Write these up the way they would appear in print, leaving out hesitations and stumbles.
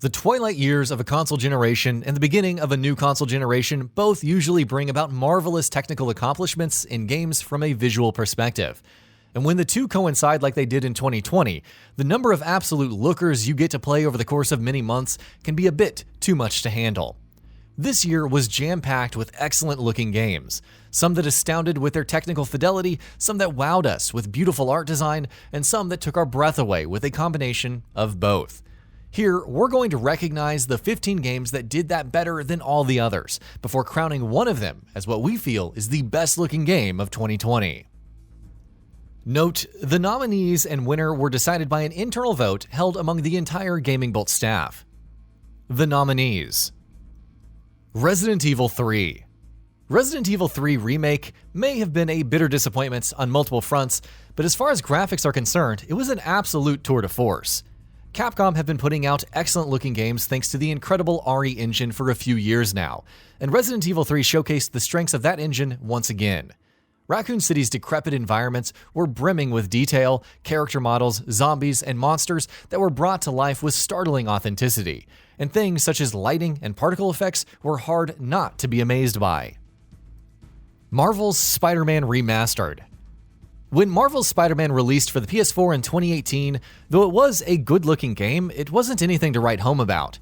The twilight years of a console generation and the beginning of a new console generation both usually bring about marvelous technical accomplishments in games from a visual perspective. And when the two coincide like they did in 2020, the number of absolute lookers you get to play over the course of many months can be a bit too much to handle. This year was jam-packed with excellent-looking games, some that astounded with their technical fidelity, some that wowed us with beautiful art design, and some that took our breath away with a combination of both. Here, we're going to recognize the 15 games that did that better than all the others, before crowning one of them as what we feel is the best-looking game of 2020. Note, the nominees and winner were decided by an internal vote held among the entire GamingBolt staff. The nominees: Resident Evil 3. Resident Evil 3 Remake may have been a bitter disappointment on multiple fronts, but as far as graphics are concerned, it was an absolute tour de force. Capcom have been putting out excellent-looking games thanks to the incredible RE engine for a few years now, and Resident Evil 3 showcased the strengths of that engine once again. Raccoon City's decrepit environments were brimming with detail, character models, zombies, and monsters that were brought to life with startling authenticity, and things such as lighting and particle effects were hard not to be amazed by. Marvel's Spider-Man Remastered. When Marvel's Spider-Man released for the PS4 in 2018, though it was a good-looking game, it wasn't anything to write home about.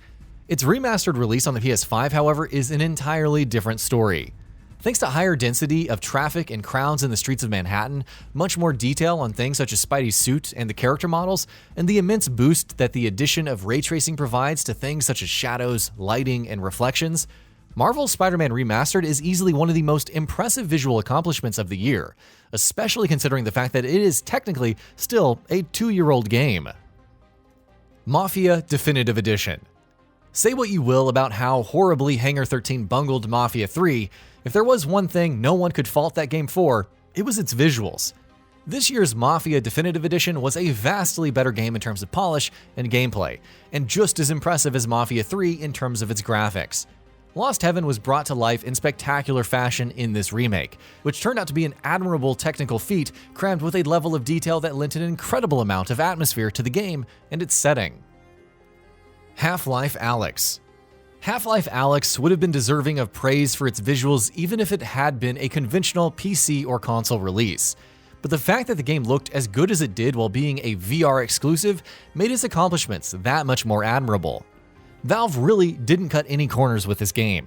Its remastered release on the PS5, however, is an entirely different story. Thanks to higher density of traffic and crowds in the streets of Manhattan, much more detail on things such as Spidey's suit and the character models, and the immense boost that the addition of ray tracing provides to things such as shadows, lighting, and reflections, Marvel's Spider-Man Remastered is easily one of the most impressive visual accomplishments of the year, especially considering the fact that it is technically still a 2-year-old game. MAFIA Definitive Edition. Say what you will about how horribly Hangar 13 bungled MAFIA 3, if there was one thing no one could fault that game for, it was its visuals. This year's MAFIA Definitive Edition was a vastly better game in terms of polish and gameplay, and just as impressive as MAFIA 3 in terms of its graphics. Lost Heaven was brought to life in spectacular fashion in this remake, which turned out to be an admirable technical feat crammed with a level of detail that lent an incredible amount of atmosphere to the game and its setting. Half-Life ALYX. Half-Life ALYX would have been deserving of praise for its visuals even if it had been a conventional PC or console release. But the fact that the game looked as good as it did while being a VR exclusive made its accomplishments that much more admirable. Valve really didn't cut any corners with this game.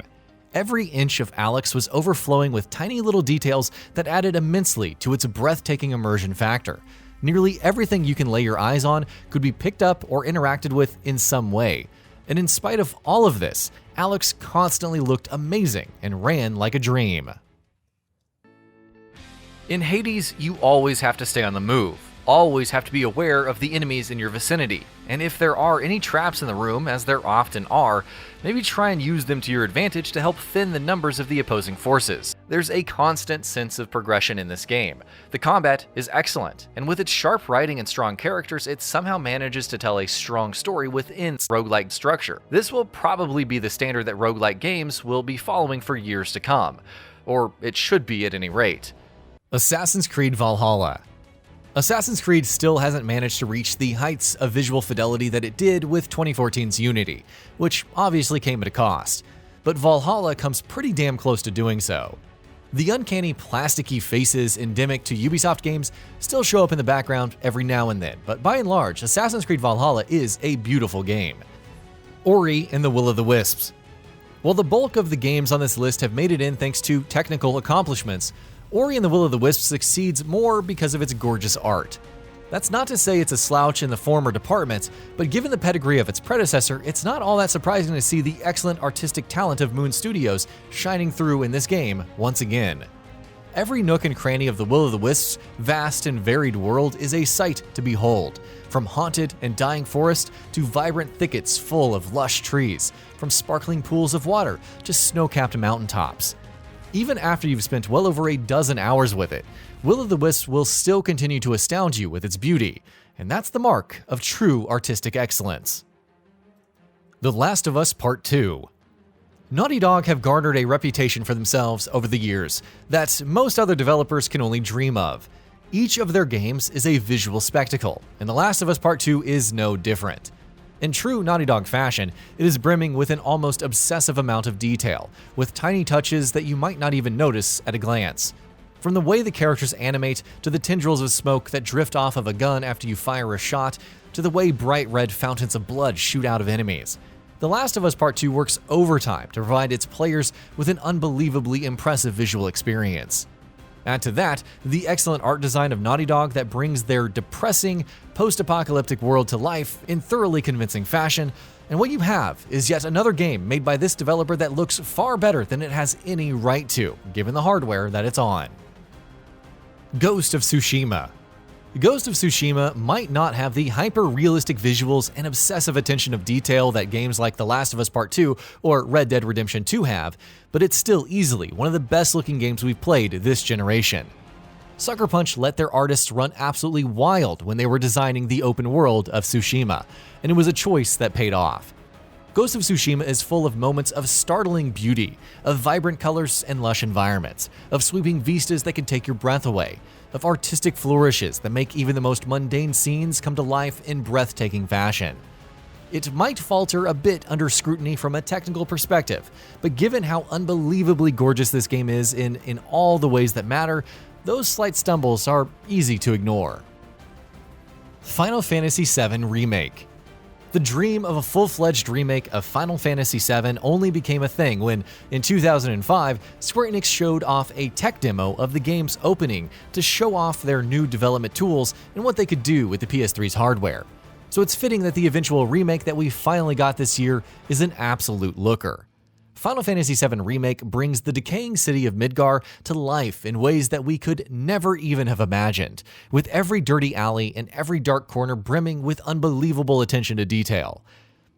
Every inch of ALYX was overflowing with tiny little details that added immensely to its breathtaking immersion factor. Nearly everything you can lay your eyes on could be picked up or interacted with in some way. And in spite of all of this, ALYX constantly looked amazing and ran like a dream. In Hades, you always have to stay on the move. Always have to be aware of the enemies in your vicinity, and if there are any traps in the room, as there often are, maybe try and use them to your advantage to help thin the numbers of the opposing forces. There's a constant sense of progression in this game. The combat is excellent, and with its sharp writing and strong characters, it somehow manages to tell a strong story within its roguelike structure. This will probably be the standard that roguelike games will be following for years to come, or it should be at any rate. Assassin's Creed VALHALA. Assassin's Creed still hasn't managed to reach the heights of visual fidelity that it did with 2014's Unity, which obviously came at a cost, but VALHALA comes pretty damn close to doing so. The uncanny plasticky faces endemic to Ubisoft games still show up in the background every now and then, but by and large, Assassin's Creed VALHALA is a beautiful game. Ori and the Will of the Wisps. While the bulk of the games on this list have made it in thanks to technical accomplishments, Ori and the Will of the Wisps succeeds more because of its gorgeous art. That's not to say it's a slouch in the former department, but given the pedigree of its predecessor, it's not all that surprising to see the excellent artistic talent of Moon Studios shining through in this game once again. Every nook and cranny of the Will of the Wisps' vast and varied world is a sight to behold, from haunted and dying forest to vibrant thickets full of lush trees, from sparkling pools of water to snow-capped mountaintops. Even after you've spent well over a dozen hours with it, Will of the Wisps will still continue to astound you with its beauty, and that's the mark of true artistic excellence. The Last of Us Part 2. Naughty Dog have garnered a reputation for themselves over the years that most other developers can only dream of. Each of their games is a visual spectacle, and The Last of Us Part 2 is no different. In true Naughty Dog fashion, it is brimming with an almost obsessive amount of detail, with tiny touches that you might not even notice at a glance. From the way the characters animate, to the tendrils of smoke that drift off of a gun after you fire a shot, to the way bright red fountains of blood shoot out of enemies. The Last of Us Part 2 works overtime to provide its players with an unbelievably impressive visual experience. Add to that the excellent art design of Naughty Dog that brings their depressing, post-apocalyptic world to life in thoroughly convincing fashion, and what you have is yet another game made by this developer that looks far better than it has any right to, given the hardware that it's on. Ghost of Tsushima. Ghost of Tsushima might not have the hyper-realistic visuals and obsessive attention of detail that games like The Last of Us Part 2 or Red Dead Redemption 2 have, but it's still easily one of the best-looking games we've played this generation. Sucker Punch let their artists run absolutely wild when they were designing the open world of Tsushima, and it was a choice that paid off. Ghost of Tsushima is full of moments of startling beauty, of vibrant colors and lush environments, of sweeping vistas that can take your breath away, of artistic flourishes that make even the most mundane scenes come to life in breathtaking fashion. It might falter a bit under scrutiny from a technical perspective, but given how unbelievably gorgeous this game is in all the ways that matter, those slight stumbles are easy to ignore. Final Fantasy VII Remake. The dream of a full-fledged remake of Final Fantasy VII only became a thing when, in 2005, Square Enix showed off a tech demo of the game's opening to show off their new development tools and what they could do with the PS3's hardware. So it's fitting that the eventual remake that we finally got this year is an absolute looker. Final Fantasy VII Remake brings the decaying city of Midgar to life in ways that we could never even have imagined, with every dirty alley and every dark corner brimming with unbelievable attention to detail.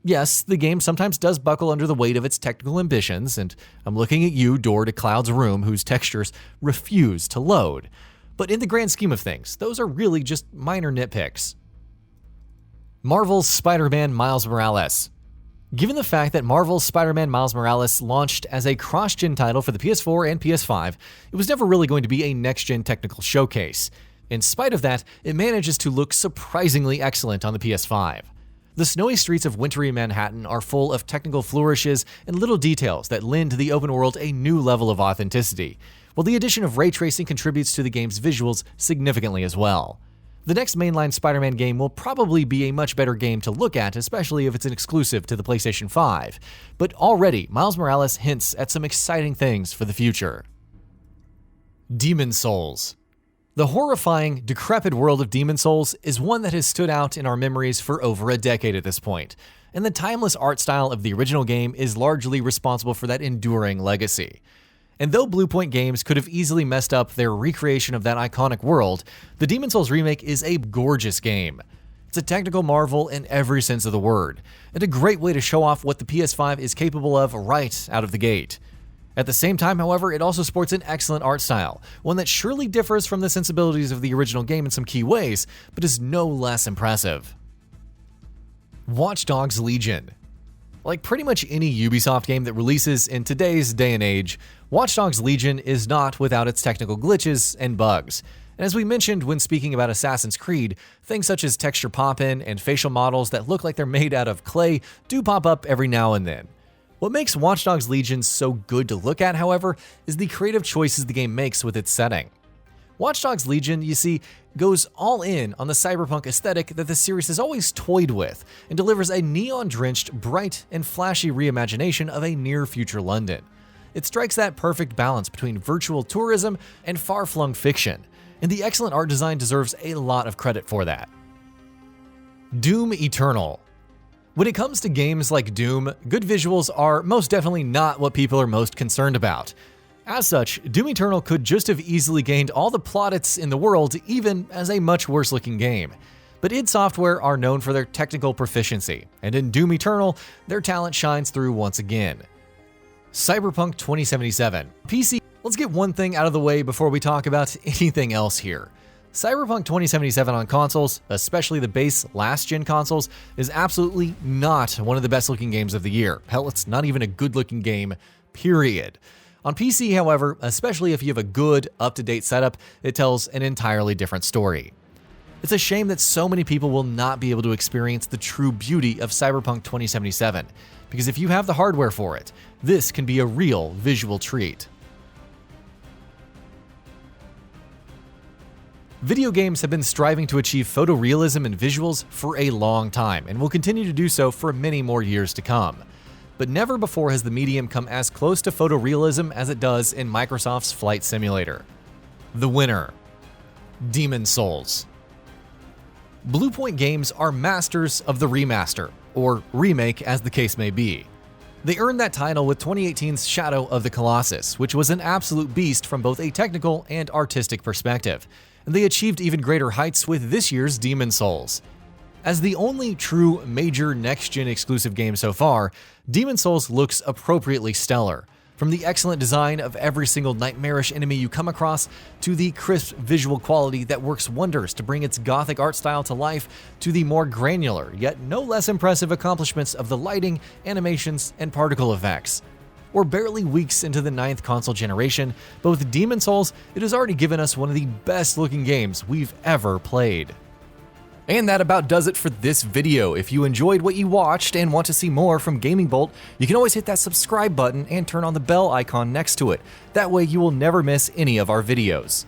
Yes, the game sometimes does buckle under the weight of its technical ambitions, and I'm looking at you, door to Cloud's room, whose textures refuse to load. But in the grand scheme of things, those are really just minor nitpicks. Marvel's Spider-Man Miles Morales. Given the fact that Marvel's Spider-Man Miles Morales launched as a cross-gen title for the PS4 and PS5, it was never really going to be a next-gen technical showcase. In spite of that, it manages to look surprisingly excellent on the PS5. The snowy streets of wintry Manhattan are full of technical flourishes and little details that lend to the open world a new level of authenticity, while the addition of ray tracing contributes to the game's visuals significantly as well. The next mainline Spider-Man game will probably be a much better game to look at, especially if it's an exclusive to the PlayStation 5, but already Miles Morales hints at some exciting things for the future. Demon's Souls. The horrifying, decrepit world of Demon's Souls is one that has stood out in our memories for over a decade at this point, and the timeless art style of the original game is largely responsible for that enduring legacy. And though Bluepoint Games could have easily messed up their recreation of that iconic world, the Demon's Souls remake is a gorgeous game. It's a technical marvel in every sense of the word, and a great way to show off what the PS5 is capable of right out of the gate. At the same time, however, it also sports an excellent art style, one that surely differs from the sensibilities of the original game in some key ways, but is no less impressive. Watch Dogs Legion. Like pretty much any Ubisoft game that releases in today's day and age, Watch Dogs Legion is not without its technical glitches and bugs. And as we mentioned when speaking about Assassin's Creed, things such as texture pop-in and facial models that look like they're made out of clay do pop up every now and then. What makes Watch Dogs Legion so good to look at, however, is the creative choices the game makes with its setting. Watch Dogs Legion, you see, goes all in on the cyberpunk aesthetic that the series has always toyed with, and delivers a neon-drenched, bright, and flashy reimagination of a near-future London. It strikes that perfect balance between virtual tourism and far-flung fiction, and the excellent art design deserves a lot of credit for that. Doom Eternal. When it comes to games like Doom, good visuals are most definitely not what people are most concerned about. As such, Doom Eternal could just have easily gained all the plaudits in the world, even as a much worse-looking game. But id Software are known for their technical proficiency, and in Doom Eternal, their talent shines through once again. Cyberpunk 2077. PC, let's get one thing out of the way before we talk about anything else here. Cyberpunk 2077 on consoles, especially the base last-gen consoles, is absolutely not one of the best-looking games of the year. Hell, it's not even a good-looking game, period. On PC, however, especially if you have a good, up-to-date setup, it tells an entirely different story. It's a shame that so many people will not be able to experience the true beauty of Cyberpunk 2077, because if you have the hardware for it, this can be a real visual treat. Video games have been striving to achieve photorealism in visuals for a long time, and will continue to do so for many more years to come. But never before has the medium come as close to photorealism as it does in Microsoft's Flight Simulator. The winner: Demon's Souls. Bluepoint Games are masters of the remaster, or remake as the case may be. They earned that title with 2018's Shadow of the Colossus, which was an absolute beast from both a technical and artistic perspective, and they achieved even greater heights with this year's Demon's Souls. As the only true major next-gen exclusive game so far, Demon's Souls looks appropriately stellar. From the excellent design of every single nightmarish enemy you come across, to the crisp visual quality that works wonders to bring its gothic art style to life, to the more granular yet no less impressive accomplishments of the lighting, animations, and particle effects. We're barely weeks into the 9th console generation, but with Demon's Souls, it has already given us one of the best looking games we've ever played. And that about does it for this video. If you enjoyed what you watched and want to see more from GamingBolt, you can always hit that subscribe button and turn on the bell icon next to it. That way you will never miss any of our videos.